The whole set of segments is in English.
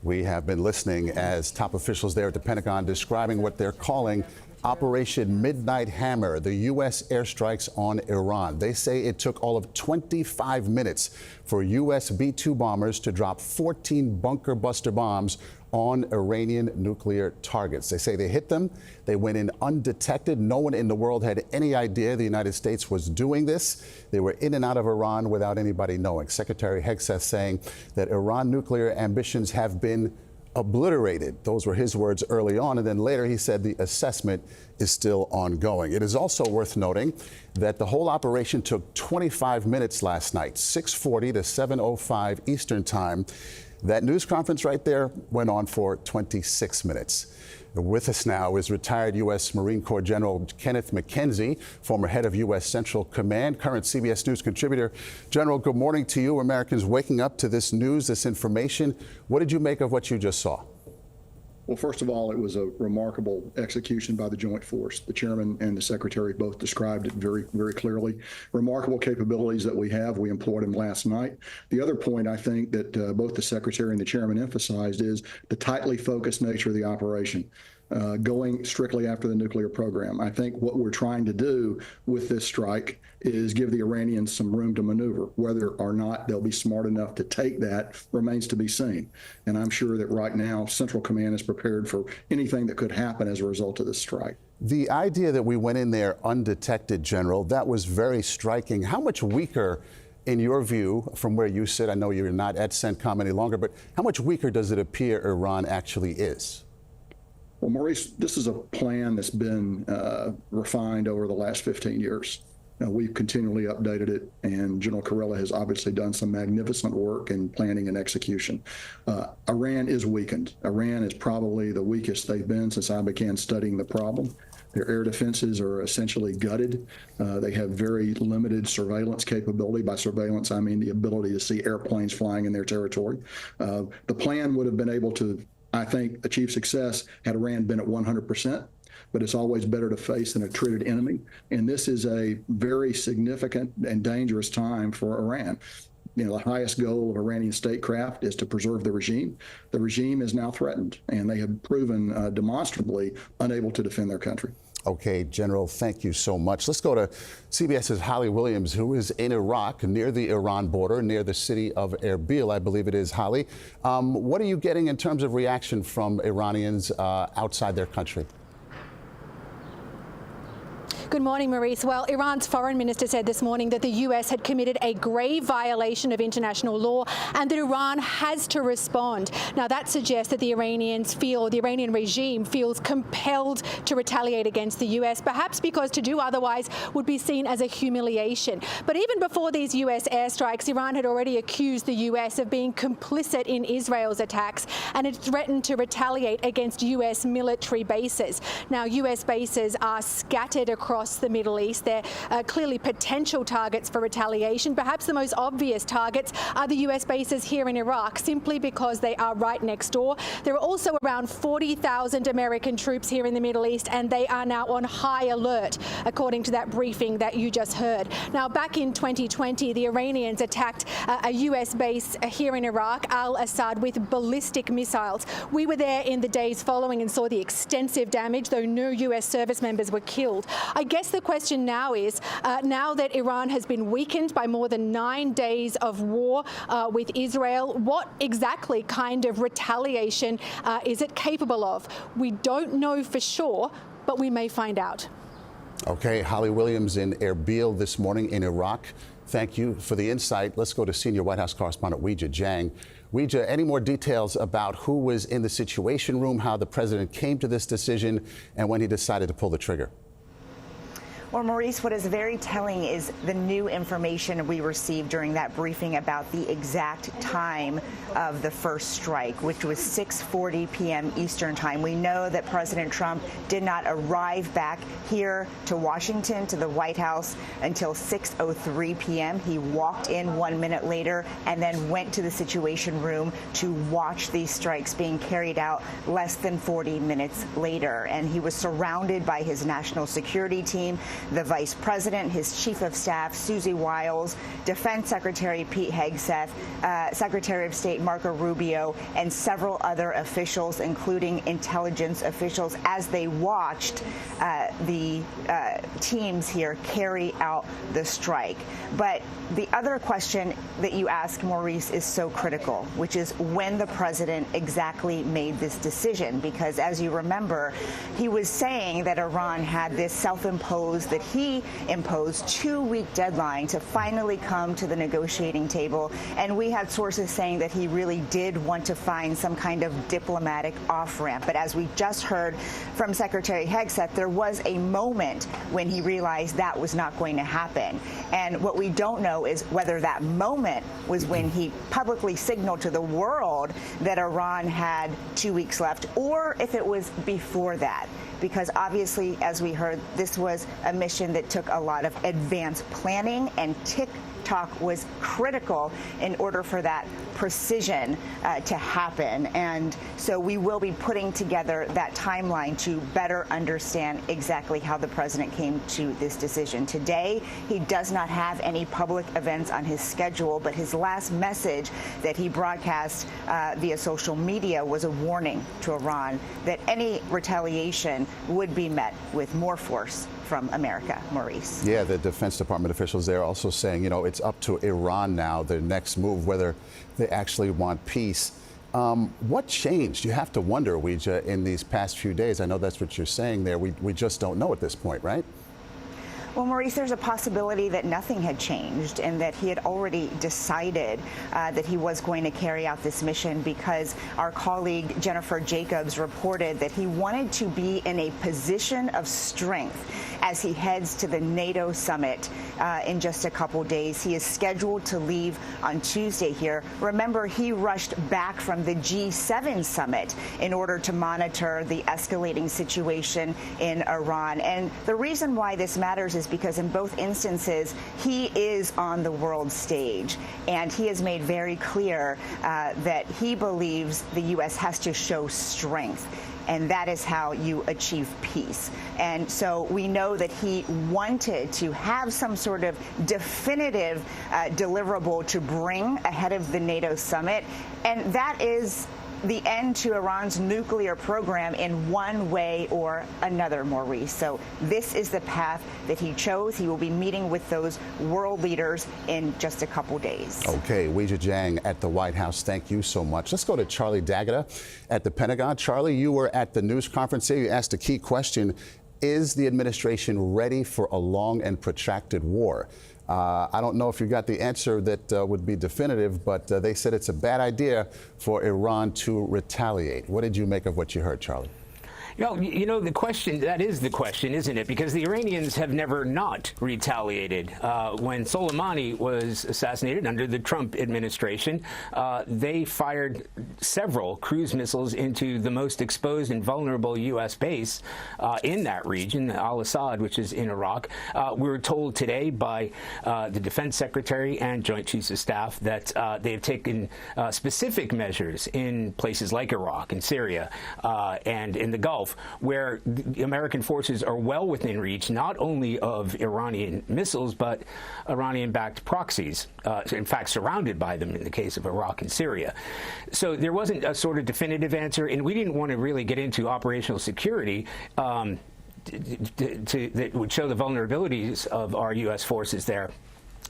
We have been listening as top officials there at the Pentagon describing what they're calling Operation Midnight Hammer, the U.S. airstrikes on Iran. They say it took all of 25 minutes for U.S. B-2 bombers to drop 14 bunker buster bombs on Iranian nuclear targets. They say they hit them. They went in undetected. No one in the world had any idea the United States was doing this. They were in and out of Iran without anybody knowing. Secretary Hegseth saying that Iran nuclear ambitions have been obliterated. Those were his words early on, and then later he said the assessment is still ongoing. It is also worth noting that the whole operation took 25 minutes last night, 6:40 to 7:05 Eastern Time. That news conference right there went on for 26 minutes. With us now is retired U.S. Marine Corps General Kenneth McKenzie, former head of U.S. Central Command, current CBS News contributor. General, good morning to you. Americans waking up to this news, this information. What did you make of what you just saw? Well, first of all, it was a remarkable execution by the Joint Force. The chairman and the secretary both described it very, very clearly. Remarkable capabilities that we have. We employed them last night. The other point I think that both the secretary and the chairman emphasized is the tightly focused nature of the operation. Going strictly after the nuclear program. I think what we're trying to do with this strike is give the Iranians some room to maneuver. Whether or not they'll be smart enough to take that remains to be seen. And I'm sure that right now Central Command is prepared for anything that could happen as a result of this strike. The idea that we went in there undetected, General, that was very striking. How much weaker, in your view, from where you sit, I know you're not at CENTCOM any longer, but how much weaker does it appear Iran actually is? Well, Maurice, this is a plan that's been refined over the last 15 years. We've continually updated it, and General Kurilla has obviously done some magnificent work in planning and execution. Iran is weakened. Iran is probably the weakest they've been since I began studying the problem. Their air defenses are essentially gutted. They have very limited surveillance capability. By surveillance, I mean the ability to see airplanes flying in their territory. The plan would have been able to, I think, achieve success had Iran been at 100%, but it's always better to face an attrited enemy. And this is a very significant and dangerous time for Iran. You know, the highest goal of Iranian statecraft is to preserve the regime. The regime is now threatened, and they have proven demonstrably unable to defend their country. Okay, General, thank you so much. Let's go to CBS's Holly Williams, who is in Iraq, near the Iran border, near the city of Erbil, I believe it is. Holly, what are you getting in terms of reaction from Iranians outside their country? Good morning, Maurice. Well, Iran's foreign minister said this morning that the U.S. had committed a grave violation of international law and that Iran has to respond. Now, that suggests that the Iranian regime feels compelled to retaliate against the U.S., perhaps because to do otherwise would be seen as a humiliation. But even before these U.S. airstrikes, Iran had already accused the U.S. of being complicit in Israel's attacks, and it threatened to retaliate against U.S. military bases. Now, U.S. bases are scattered across the Middle East. They're clearly potential targets for retaliation. Perhaps the most obvious targets are the U.S. bases here in Iraq, simply because they are right next door. There are also around 40,000 American troops here in the Middle East, and they are now on high alert, according to that briefing that you just heard. Now, back in 2020, the Iranians attacked a U.S. base here in Iraq, Al-Assad, with ballistic missiles. We were there in the days following and saw the extensive damage, though no U.S. service members were killed. I guess the question now is, now that Iran has been weakened by more than 9 days of war with Israel, what exactly kind of retaliation is it capable of? We don't know for sure, but we may find out. Okay, Holly Williams in Erbil this morning in Iraq. Thank you for the insight. Let's go to senior White House correspondent Ouija Jeno. Ouija, any more details about who was in the Situation Room, how the president came to this decision, and when he decided to pull the trigger? Well, Maurice, what is very telling is the new information we received during that briefing about the exact time of the first strike, which was 6:40 p.m. Eastern time. We know that President Trump did not arrive back here to Washington, to the White House, until 6:03 p.m. He walked in 1 minute later and then went to the Situation Room to watch these strikes being carried out less than 40 minutes later. And he was surrounded by his national security team. the vice president, his chief of staff, Susie Wiles, Defense Secretary Pete Hegseth, Secretary of State Marco Rubio, and several other officials, including intelligence officials, as they watched the teams here carry out the strike. But the other question that you ask, Maurice, is so critical, which is when the president exactly made this decision. Because as you remember, he was saying that Iran had this self-imposed, that he imposed 2-week deadline to finally come to the negotiating table. And we had sources saying that he really did want to find some kind of diplomatic off-ramp. But as we just heard from Secretary Hegseth, there was a moment when he realized that was not going to happen. And what we don't know is whether that moment was when he publicly signaled to the world that Iran had 2 weeks left, or if it was before that. Because obviously, as we heard, this was a mission that took a lot of advanced planning, and TikTok was critical in order for that precision to happen. And so we will be putting together that timeline to better understand exactly how the president came to this decision. Today, he does not have any public events on his schedule, but his last message that he broadcast via social media was a warning to Iran that any retaliation would be met with more force from America. Maurice. Yeah, the Defense Department officials there also saying, you know, it's up to Iran now, their next move, whether they actually want peace. What changed? You have to wonder, Ouija, in these past few days. I know that's what you're saying there. We just don't know at this point, right? Well, Maurice, there's a possibility that nothing had changed and that he had already decided that he was going to carry out this mission, because our colleague Jennifer Jacobs reported that he wanted to be in a position of strength as he heads to the NATO summit in just a couple days. He is scheduled to leave on Tuesday here. Remember, he rushed back from the G7 summit in order to monitor the escalating situation in Iran. And the reason why this matters is because in both instances, he is on the world stage. And he has made very clear that he believes the U.S. has to show strength. And that is how you achieve peace. And so we know that he wanted to have some sort of definitive deliverable to bring ahead of the NATO summit. And that is the end to Iran's nuclear program in one way or another, Maurice. So this is the path that he chose. He will be meeting with those world leaders in just a couple days. Okay, Ouija Jeno at the White House, thank you so much. Let's go to Charlie Dageda at the Pentagon. Charlie, you were at the news conference here. You asked a key question. Is the administration ready for a long and protracted war? I don't know if you got the answer that would be definitive, but they said it's a bad idea for Iran to retaliate. What did you make of what you heard, Charlie? You know, the question, that is the question, isn't it? Because the Iranians have never not retaliated. When Soleimani was assassinated under the Trump administration, they fired several cruise missiles into the most exposed and vulnerable U.S. base in that region, al-Assad, which is in Iraq. We were told today by the Defense Secretary and Joint Chiefs of Staff that they have taken specific measures in places like Iraq and Syria and in the Gulf, where the American forces are well within reach, not only of Iranian missiles, but Iranian-backed proxies, in fact, surrounded by them in the case of Iraq and Syria. So there wasn't a sort of definitive answer, and we didn't want to really get into operational security that would show the vulnerabilities of our U.S. forces there.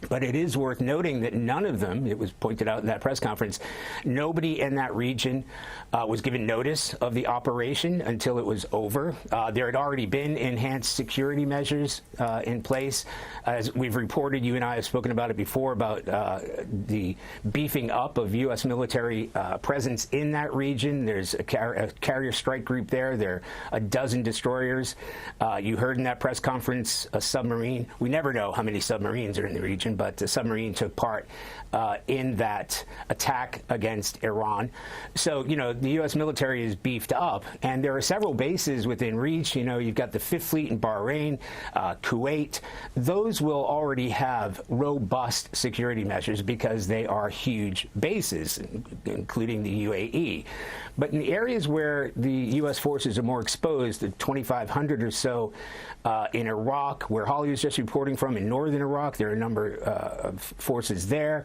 But it is worth noting that none of them, it was pointed out in that press conference, nobody in that region was given notice of the operation until it was over. There had already been enhanced security measures in place. As we've reported, you and I have spoken about it before, about the beefing up of U.S. military presence in that region. There's a carrier strike group there. There are a dozen destroyers. You heard in that press conference a submarine. We never know how many submarines are in the region, but the submarine took part in that attack against Iran. So, you know, the U.S. military is beefed up, and there are several bases within reach. You know, you've got the Fifth Fleet in Bahrain, Kuwait. Those will already have robust security measures because they are huge bases, including the UAE. But in the areas where the U.S. forces are more exposed, the 2,500 or so in Iraq, where Holly was just reporting from, in northern Iraq, there are a number of forces there,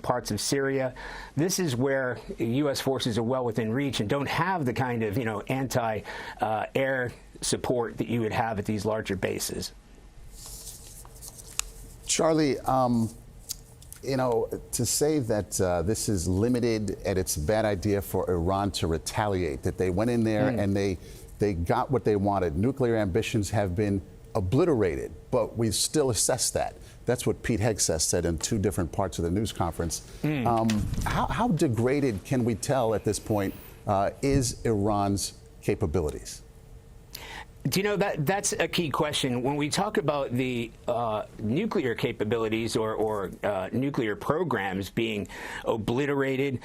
parts of Syria. This is where U.S. forces are well within reach and don't have the kind of, anti-air support that you would have at these larger bases. Charlie, to say that this is limited and it's a bad idea for Iran to retaliate, that they went in there and they got what they wanted. Nuclear ambitions have been obliterated, but we still assess that. That's what Pete Hegseth said in two different parts of the news conference. How degraded can we tell at this point is Iran's capabilities? Do you know, that's a key question. When we talk about the nuclear capabilities or nuclear programs being obliterated,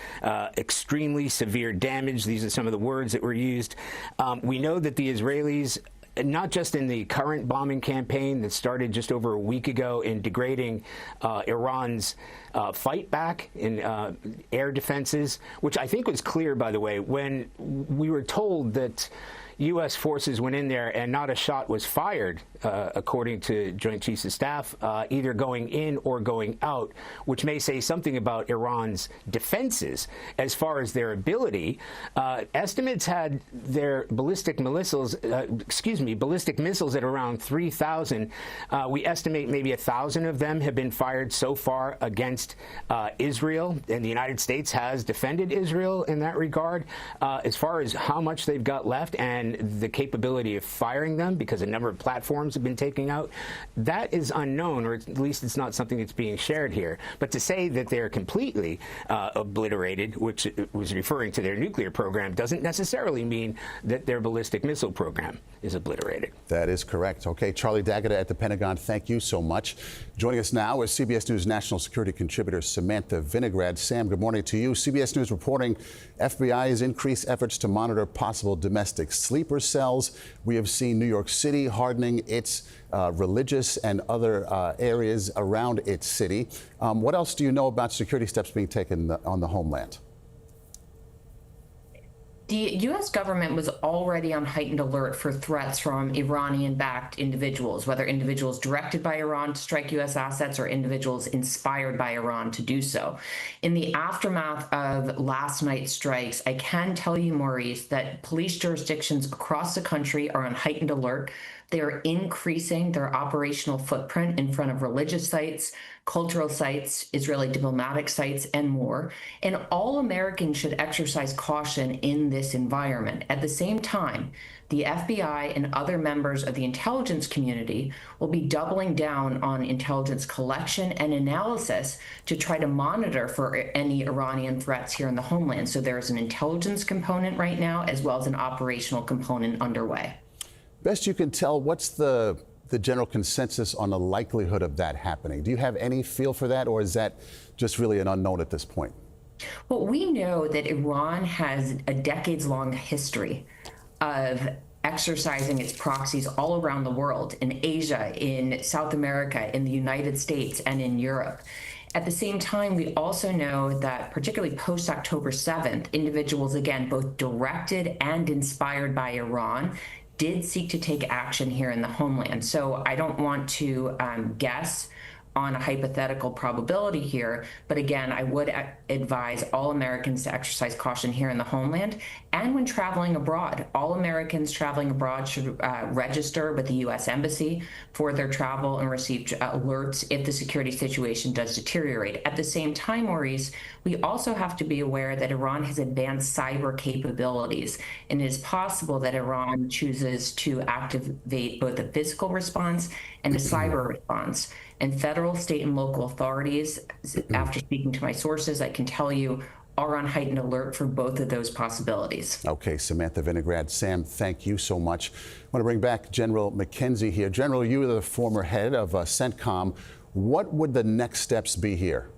extremely severe damage, these are some of the words that were used. We know that the Israelis, not just in the current bombing campaign that started just over a week ago in degrading Iran's fight back in air defenses, which I think was clear, by the way, when we were told that U.S. forces went in there and not a shot was fired, according to Joint Chiefs of Staff, either going in or going out, which may say something about Iran's defenses as far as their ability. Estimates had their ballistic missiles at around 3,000. We estimate maybe 1,000 of them have been fired so far against Israel, and the United States has defended Israel in that regard. As far as how much they've got left and the capability of firing them, because a number of platforms have been taken out, that is unknown, or at least it's not something that's being shared here. But to say that they're completely obliterated, which was referring to their nuclear program, doesn't necessarily mean that their ballistic missile program is obliterated. That is correct. Okay, Charlie Dageda at the Pentagon, thank you so much. Joining us now is CBS News national security contributor Samantha Vinegrad. Sam, good morning to you. CBS News reporting FBI has increased efforts to monitor possible domestic sleeper cells. We have seen New York City hardening its religious and other areas around its city. What else do you know about security steps being taken on the homeland? The U.S. government was already on heightened alert for threats from Iranian-backed individuals, whether individuals directed by Iran to strike U.S. assets or individuals inspired by Iran to do so. In the aftermath of last night's strikes, I can tell you, Maurice, that police jurisdictions across the country are on heightened alert. They are increasing their operational footprint in front of religious sites, cultural sites, Israeli diplomatic sites, and more. And all Americans should exercise caution in this environment. At the same time, the FBI and other members of the intelligence community will be doubling down on intelligence collection and analysis to try to monitor for any Iranian threats here in the homeland. So there's an intelligence component right now, as well as an operational component underway. Best you can tell, what's the general consensus on the likelihood of that happening? Do you have any feel for that, or is that just really an unknown at this point? Well, we know that Iran has a decades-long history of exercising its proxies all around the world, in Asia, in South America, in the United States, and in Europe. At the same time, we also know that particularly post-October 7th, individuals, again, both directed and inspired by Iran, did seek to take action here in the homeland. So I don't want to guess on a hypothetical probability here, but again, I would advise all Americans to exercise caution here in the homeland and when traveling abroad. All Americans traveling abroad should register with the U.S. Embassy for their travel and receive alerts if the security situation does deteriorate. At the same time, Maurice, we also have to be aware that Iran has advanced cyber capabilities, and it is possible that Iran chooses to activate both a physical response and a cyber response. And federal, state, and local authorities, after speaking to my sources, I can tell you, are on heightened alert for both of those possibilities. Okay, Samantha Vinegrad. Sam, thank you so much. I want to bring back General McKenzie here. General, you are the former head of CENTCOM. What would the next steps be here?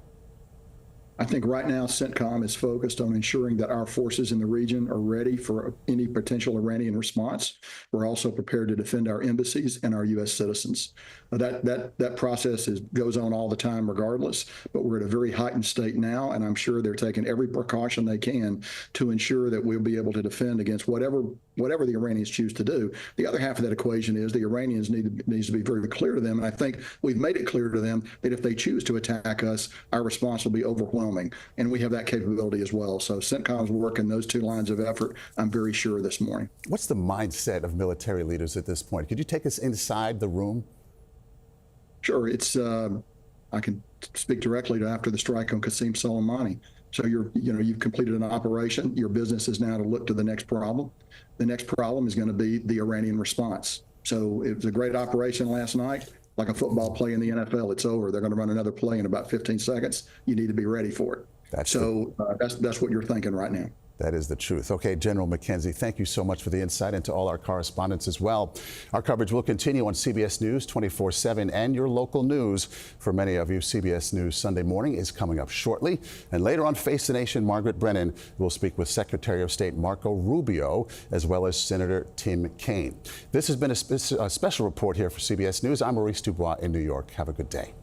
I think right now CENTCOM is focused on ensuring that our forces in the region are ready for any potential Iranian response. We're also prepared to defend our embassies and our U.S. citizens. That process goes on all the time regardless, but we're at a very heightened state now, and I'm sure they're taking every precaution they can to ensure that we'll be able to defend against whatever the Iranians choose to do. The other half of that equation is the Iranians needs to be very clear to them, and I think we've made it clear to them that if they choose to attack us, our response will be overwhelming, and we have that capability as well. So CENTCOM's working those two lines of effort, I'm very sure, this morning. What's the mindset of military leaders at this point? Could you take us inside the room? Sure. It's I can speak directly to after the strike on Qasem Soleimani. So you've completed an operation. Your business is now to look to the next problem. The next problem is going to be the Iranian response. So it was a great operation last night. Like a football play in the NFL, it's over. They're going to run another play in about 15 seconds. You need to be ready for it. That's what you're thinking right now. That is the truth. Okay, General McKenzie, thank you so much for the insight, and to all our correspondents as well. Our coverage will continue on CBS News 24/7 and your local news. For many of you, CBS News Sunday Morning is coming up shortly. And later on Face the Nation, Margaret Brennan will speak with Secretary of State Marco Rubio, as well as Senator Tim Kaine. This has been a special report here for CBS News. I'm Maurice Dubois in New York. Have a good day.